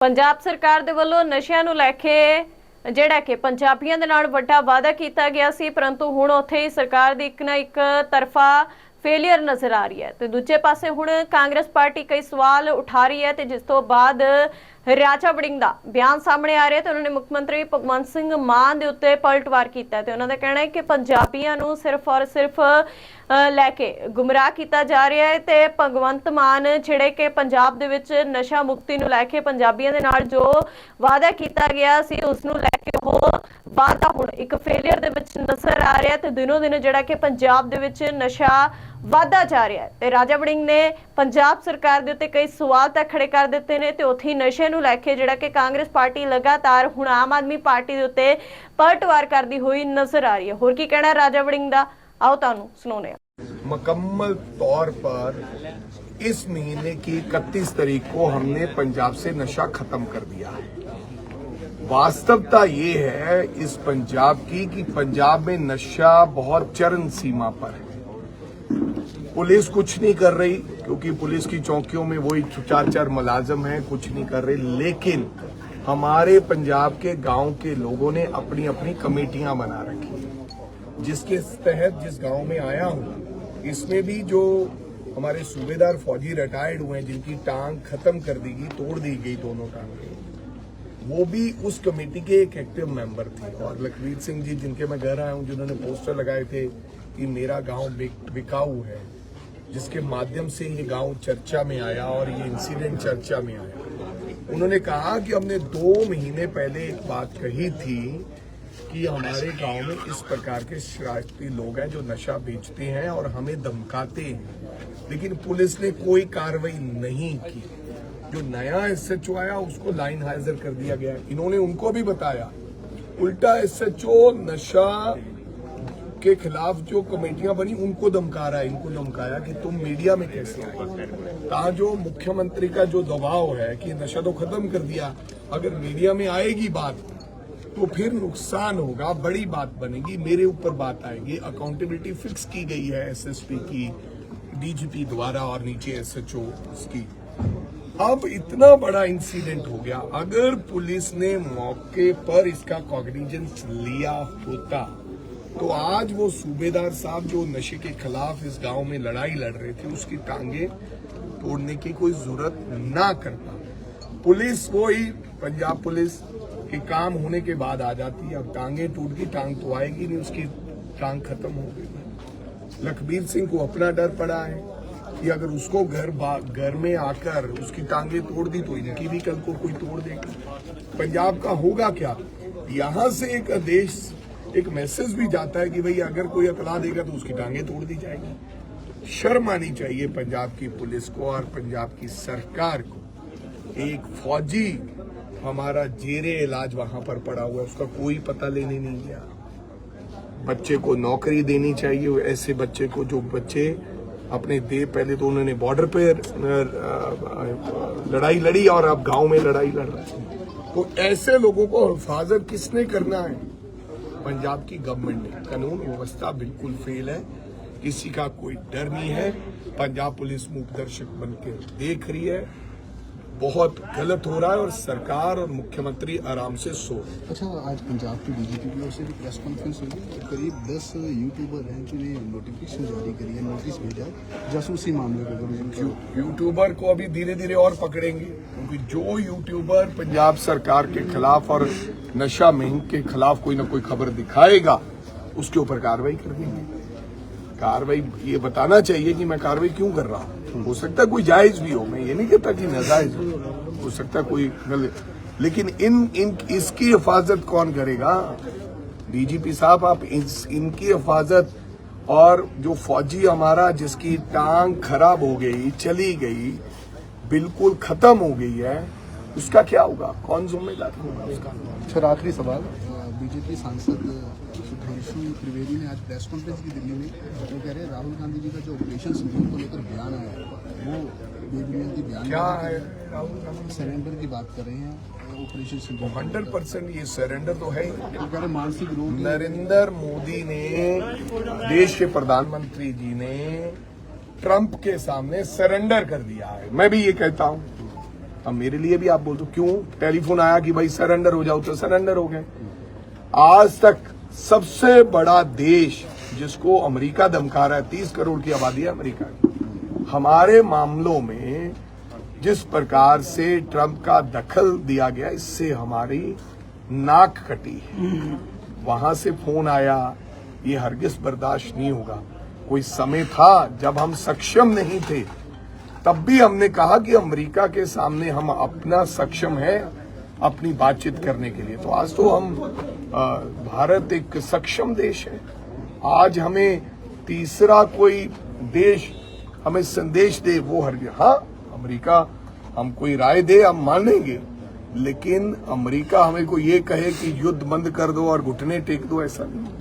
पंजाब सरकार दे वल्लों नशिਆਂ ਨੂੰ ਲੈ ਕੇ ਜਿਹੜਾ ਕਿ ਪੰਜਾਬੀਆਂ ਦੇ ਨਾਲ ਵੱਡਾ ਵਾਅਦਾ ਕੀਤਾ ਗਿਆ ਸੀ, परंतु ਹੁਣ ਉੱਥੇ ਹੀ ਸਰਕਾਰ ਦੀ ਇੱਕ ਨਾ ਇੱਕ ਤਰਫਾ फेलियर नजर आ रही है। तो दूजे पासे हुण कांग्रेस पार्टी कई सवाल उठा रही है। तो जिस तो बाद राजा वड़िंग दा बयान सामने आ रहा है। तो उन्होंने मुख्यमंत्री भगवंत सिंह मान दे उत्ते पलटवार किया। तो उन्होंने कहना है कि पंजाबियों नूं सिर्फ और सिर्फ लैके गुमराह किया जा रहा है। तो भगवंत मान जिहड़े कि पंजाब दे विच नशा मुक्ति नूं लैके पंजाबियों दे नाल जो वादा किया गया सी उसनूं लैके वो वादा हुण एक फेलियर दे विच नजर आ रहा है। तो दिनों दिन जिहड़ा कि पंजाब दे विच नशा वादा जा रहा है। तो राजा वड़िंग ने पंजाब सरकार के उत्ते कई सवाल तक खड़े कर दिते हैं। तो उत्थे नशे नूं लैके जिहड़ा कि कांग्रेस पार्टी लगातार हुण आम आदमी पार्टी के उत्ते पलटवार करती हुई नजर आ रही है। होर की कहना राजा वड़िंग दा, आओ तुहानूं सुणाउने आ। मुकम्मल तौर पर इस महीने की 31 तारीख को हमने पंजाब से नशा खत्म कर दिया है। वास्तवता ये है इस पंजाब की कि पंजाब में नशा बहुत चरम सीमा पर है। पुलिस कुछ नहीं कर रही क्योंकि पुलिस की चौकियों में वही 4-4 मुलाजम हैं, कुछ नहीं कर रहे। लेकिन हमारे पंजाब के गांव के लोगों ने अपनी अपनी कमेटियां बना रखी हैं, जिसके तहत जिस गांव में आया हूं इसमें भी जो हमारे सूबेदार फौजी रिटायर्ड हुए हैं जिनकी टांग खत्म कर दी गई, तोड़ दी गई दोनों टांगें, वो भी उस कमेटी के एक एक्टिव मेंबर थे। और लखवीर सिंह जी जिनके मैं घर आया हूं, जिन्होंने पोस्टर लगाए थे कि मेरा गांव बिकाऊ है, जिसके माध्यम से ये गांव चर्चा में आया और ये इंसिडेंट चर्चा में आया। उन्होंने कहा कि हमने 2 महीने पहले एक बात कही थी कि हमारे गांव में इस प्रकार के शरारती लोग हैं जो नशा बेचते हैं और हमें धमकाते हैं, लेकिन पुलिस ने कोई कार्रवाई नहीं की। जो नया एसएचओ आया उसको लाइन हाजिर कर दिया गया। इन्होंने उनको भी बताया, उल्टा एसएचओ नशा के खिलाफ जो कमेटियां बनी उनको धमका रहा है, इनको धमकाया कि तुम मीडिया में कैसे आए। कहा जो मुख्यमंत्री का जो दबाव है कि नशा तो खत्म कर दिया, अगर मीडिया में आएगी बात तो फिर नुकसान होगा, बड़ी बात बनेगी, मेरे ऊपर बात आएगी। अकाउंटेबिलिटी फिक्स की गई है एसएसपी की, डीजीपी द्वारा और नीचे एसएचओ की। अब इतना बड़ा इंसिडेंट हो गया, अगर पुलिस ने मौके पर इसका कॉग्निजेंस लिया होता तो आज वो सूबेदार साहब जो नशे के खिलाफ इस गांव में लड़ाई लड़ रहे थे उसकी टांगे तोड़ने की कोई जरूरत ना करता। पुलिस वही पंजाब पुलिस के काम होने के बाद आ जाती। अब टांगे टूट गई, टांग तो आएगी नहीं, उसकी टांग खत्म हो गई। लखबीर सिंह को अपना डर पड़ा है कि अगर उसको घर में आकर उसकी टांगे तोड़ दी तो इनकी भी कल को कोई तोड़ देगा। पंजाब का होगा क्या? यहां से एक आदेश, एक मैसेज भी जाता है कि भाई अगर कोई अकला देगा तो उसकी टांगे तोड़ दी जाएगी। शर्म आनी चाहिए पंजाब की पुलिस को और पंजाब की सरकार को। एक फौजी हमारा जेरे इलाज वहां पर पड़ा हुआ है, उसका कोई पता लेने नहीं गया। बच्चे को नौकरी देनी चाहिए, ऐसे बच्चे को जो बच्चे अपने पहले तो उन्होंने बॉर्डर पे लड़ाई लड़ी और अब गांव में लड़ाई लड़ रहे हैं। तो ऐसे लोगों को हिफाजत किसने करना है? पंजाब की गवर्नमेंट ने। कानून व्यवस्था बिल्कुल फेल है, किसी का कोई डर नहीं है। पंजाब पुलिस मूकदर्शक बनकर देख रही है, बहुत गलत हो रहा है और सरकार और मुख्यमंत्री आराम से सो। अच्छा, आज पंजाब की डीजीपी की ओर से भी प्रेस कॉन्फ्रेंस हुई तो करीब 10 यूट्यूबर हैं जिन्हें नोटिफिकेशन जारी करी है, नोटिस भेजा जासूसी मामले को। यूट्यूबर को अभी धीरे धीरे और पकड़ेंगे, क्योंकि जो यूट्यूबर पंजाब सरकार के खिलाफ और नशा मुहिम के खिलाफ कोई ना कोई खबर दिखाएगा उसके ऊपर कार्रवाई कर देंगे। कार्रवाई ये बताना चाहिए कि मैं कार्रवाई क्यों कर रहा हूँ। हो सकता है कोई जायज भी हो, मैं ये नहीं कहता कि नाजायज हो सकता है कोई गलत, लेकिन इसकी हिफाजत कौन करेगा? डीजीपी साहब, आप इनकी हिफाजत, और जो फौजी हमारा जिसकी टांग खराब हो गई, चली गई, बिल्कुल खत्म हो गई है, उसका क्या होगा? कौन जिम्मेदार होगा उसका? सर, आखिरी सवाल, बीजेपी सांसद सुधांशु त्रिवेदी ने आज प्रेस कॉन्फ्रेंस की दिल्ली में, वो कह रहे हैं राहुल गांधी जी का जो ऑपरेशन सिंदूर को लेकर बयान आया है वो बेबुनियादी बयान क्या है? राहुल गांधी सरेंडर की बात कर रहे हैं। ऑपरेशन सिंदूर 100% ये सरेंडर तो है ही। वो कह रहे मानसिक रोग। नरेंद्र मोदी ने, देश के प्रधानमंत्री जी ने ट्रंप के सामने सरेंडर कर दिया है। मैं भी ये कहता हूं अब मेरे लिए भी आप बोल दो क्यों टेलीफोन आया कि भाई सरेंडर हो जाओ, तो सरेंडर हो गए। आज तक सबसे बड़ा देश जिसको अमेरिका धमका रहा है, 30 करोड़ की आबादी है अमेरिका की, हमारे मामलों में जिस प्रकार से ट्रंप का दखल दिया गया, इससे हमारी नाक कटी है। वहां से फोन आया, ये हरगिज बर्दाश्त नहीं होगा। कोई समय था जब हम सक्षम नहीं थे, तब भी हमने कहा कि अमेरिका के सामने हम अपना सक्षम है अपनी बातचीत करने के लिए। तो आज तो हम भारत एक सक्षम देश है। आज हमें तीसरा कोई देश हमें संदेश दे वो हाँ अमेरिका हम कोई राय दे हम मानेंगे, लेकिन अमेरिका हमें को ये कहे कि युद्ध बंद कर दो और घुटने टेक दो, ऐसा नहीं।